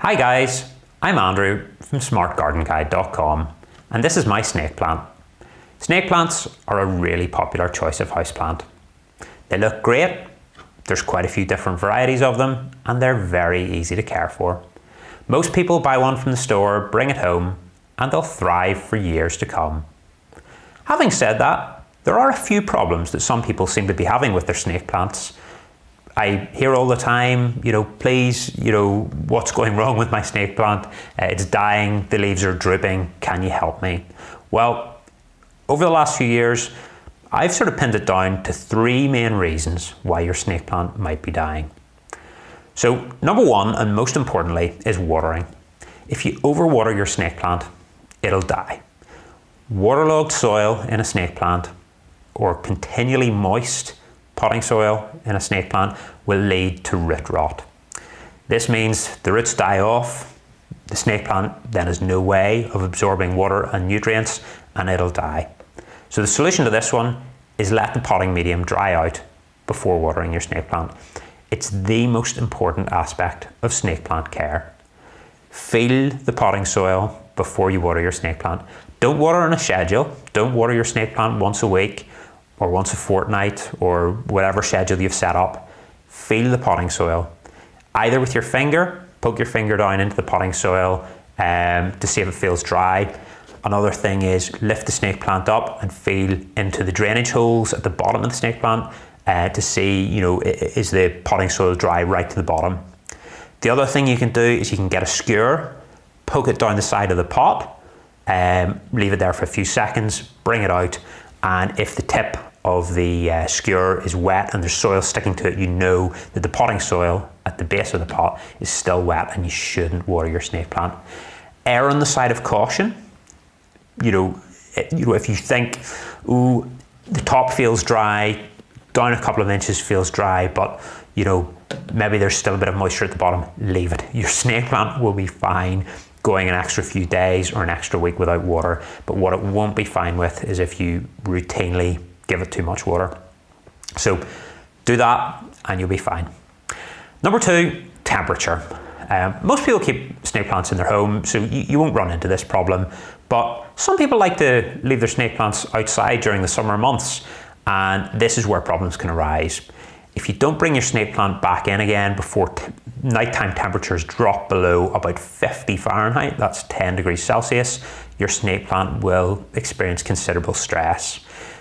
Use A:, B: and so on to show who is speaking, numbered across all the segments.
A: Hi guys, I'm Andrew from smartgardenguide.com and this is my snake plant. Snake plants are a really popular choice of houseplant. They look great, there's quite a few different varieties of them and they're very easy to care for. Most people buy one from the store, bring it home and they'll thrive for years to come. Having said that, there are a few problems that some people seem to be having with their snake plants. I hear all the time, please, what's going wrong with my snake plant? It's dying, the leaves are drooping, can you help me? Well, over the last few years, I've sort of pinned it down to three main reasons why your snake plant might be dying. So number one, and most importantly, is watering. If you overwater your snake plant, it'll die. Waterlogged soil in a snake plant or continually moist potting soil in a snake plant will lead to root rot. This means the roots die off, the snake plant then has no way of absorbing water and nutrients and it'll die. So the solution to this one is let the potting medium dry out before watering your snake plant. It's the most important aspect of snake plant care. Feel the potting soil before you water your snake plant. Don't water on a schedule. Don't water your snake plant once a week or once a fortnight or whatever schedule you've set up. Feel the potting soil. Either with your finger, poke your finger down into the potting soil to see if it feels dry. Another thing is lift the snake plant up and feel into the drainage holes at the bottom of the snake plant to see, is the potting soil dry right to the bottom. The other thing you can do is you can get a skewer, poke it down the side of the pot, leave it there for a few seconds, bring it out, and if the tip of the skewer is wet and there's soil sticking to it, you know that the potting soil at the base of the pot is still wet and you shouldn't water your snake plant. Err on the side of caution. If you think, ooh, the top feels dry, down a couple of inches feels dry, but maybe there's still a bit of moisture at the bottom, leave it. Your snake plant will be fine going an extra few days or an extra week without water, but what it won't be fine with is if you routinely give it too much water. So do that and you'll be fine. Number two, temperature. Most people keep snake plants in their home, so you won't run into this problem, but some people like to leave their snake plants outside during the summer months, and this is where problems can arise. If you don't bring your snake plant back in again before nighttime temperatures drop below about 50 Fahrenheit, that's 10 degrees Celsius, your snake plant will experience considerable stress.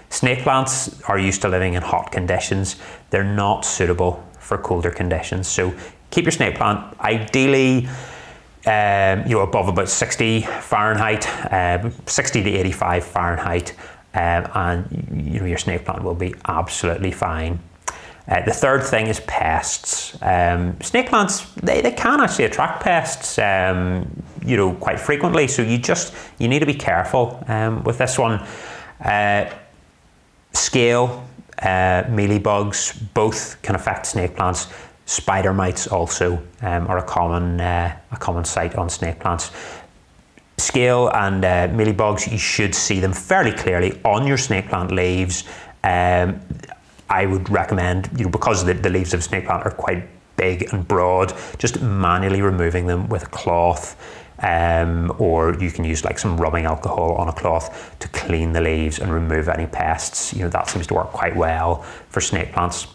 A: Snake plants are used to living in hot conditions. They're not suitable for colder conditions. So keep your snake plant ideally above about 60 Fahrenheit, 60 to 85 Fahrenheit, and your snake plant will be absolutely fine. The third thing is pests. Snake plants, they can actually attract pests, quite frequently. So you need to be careful with this one. Scale, mealybugs, both can affect snake plants. Spider mites also are a common sight on snake plants. Scale and mealybugs, you should see them fairly clearly on your snake plant leaves. I would recommend, because the leaves of snake plant are quite big and broad, just manually removing them with a cloth, or you can use like some rubbing alcohol on a cloth to clean the leaves and remove any pests. That seems to work quite well for snake plants.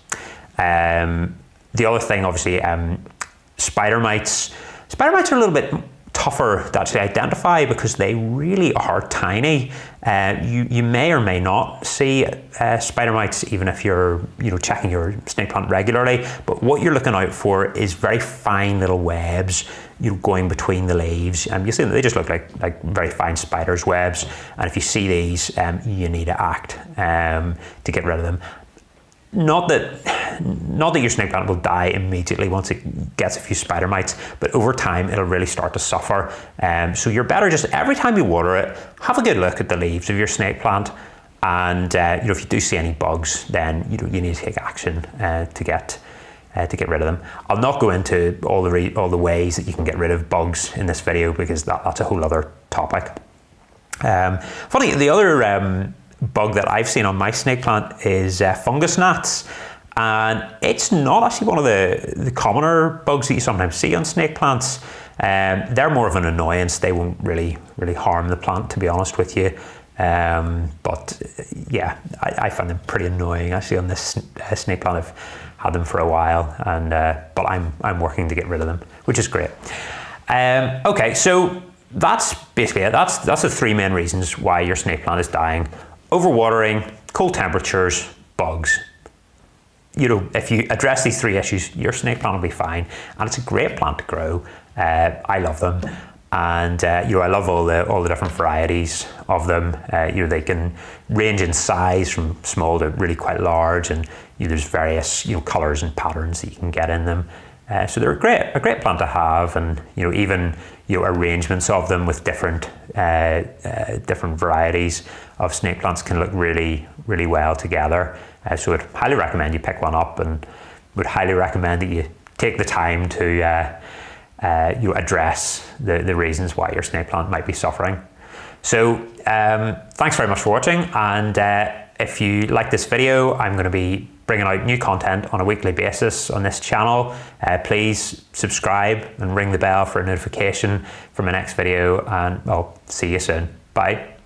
A: The other thing, obviously, spider mites. Spider mites are a little bit tougher to actually identify because they really are tiny. You may or may not see spider mites even if you're checking your snake plant regularly, but what you're looking out for is very fine little webs going between the leaves, and you see them, they just look like very fine spiders' webs, and if you see these, you need to act to get rid of them. Not that your snake plant will die immediately once it gets a few spider mites, but over time it'll really start to suffer. So you're better just every time you water it, have a good look at the leaves of your snake plant, and if you do see any bugs, then you need to take action to get rid of them. I'll not go into all the ways that you can get rid of bugs in this video because that's a whole other topic. Funny, the other bug that I've seen on my snake plant is fungus gnats. And it's not actually one of the commoner bugs that you sometimes see on snake plants. They're more of an annoyance. They won't really harm the plant, to be honest with you. But yeah, I find them pretty annoying actually on this snake plant. I've had them for a while, and but I'm working to get rid of them, which is great. Okay, so that's basically it. That's the three main reasons why your snake plant is dying: overwatering, cold temperatures, bugs. You know, if you address these three issues, your snake plant will be fine, and it's a great plant to grow. I love them, and you know, I love all the different varieties of them. You know, they can range in size from small to really quite large, and you know, there's various colors and patterns that you can get in them. So they're a great plant to have, and you know, even arrangements of them with different varieties of snake plants can look really well together. So I'd highly recommend you pick one up, and would highly recommend that you take the time to address the reasons why your snake plant might be suffering. So thanks very much for watching, and if you like this video, I'm going to be bringing out new content on a weekly basis on this channel. Please subscribe and ring the bell for a notification for my next video, and I'll see you soon. Bye.